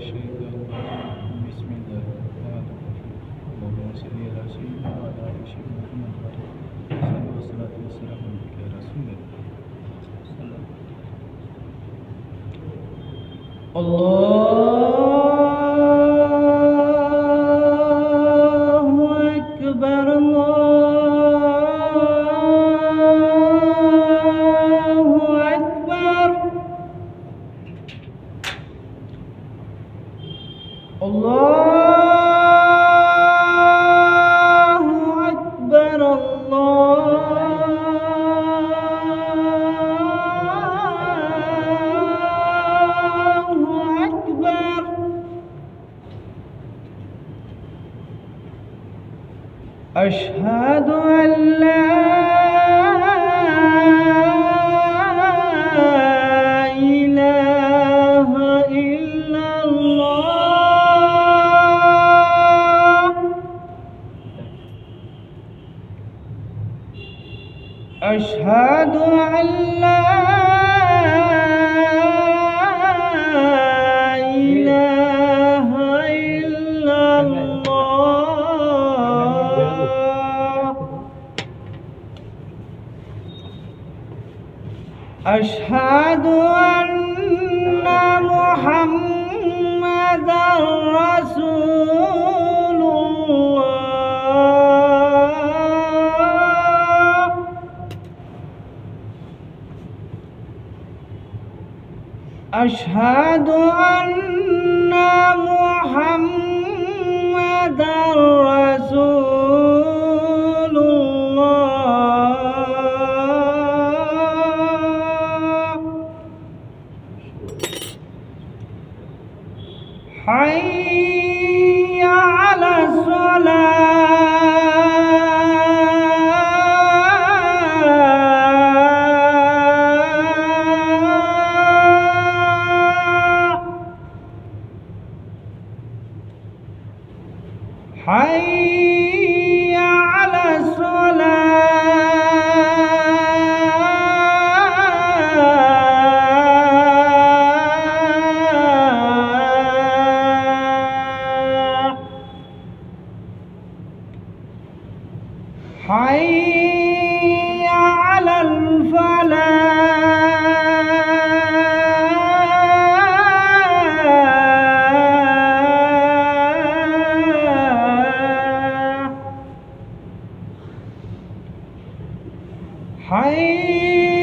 الشيطان الرجيم بسم الله الرحمن الرحيم اللهم صل على سيدنا وعلى آل سيدنا محمد والصلاة والسلام عليك يا رسول الله أكبر الله أكبر الله أكبر الله أكبر أشهد أن لا إله إلا الله أشهد أن لا إله إلا الله أشهد أن محمدًا رسول الله أشهد أن محمدًا رسول الله حي على الصلاة حي على الصلاة حي على الفلاح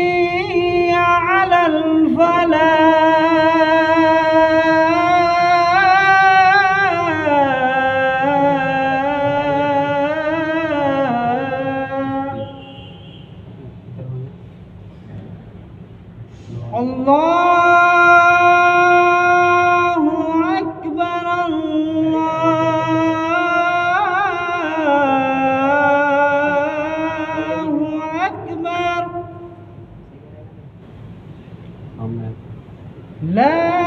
حي على الفلاح الله أكبر الله أكبر لا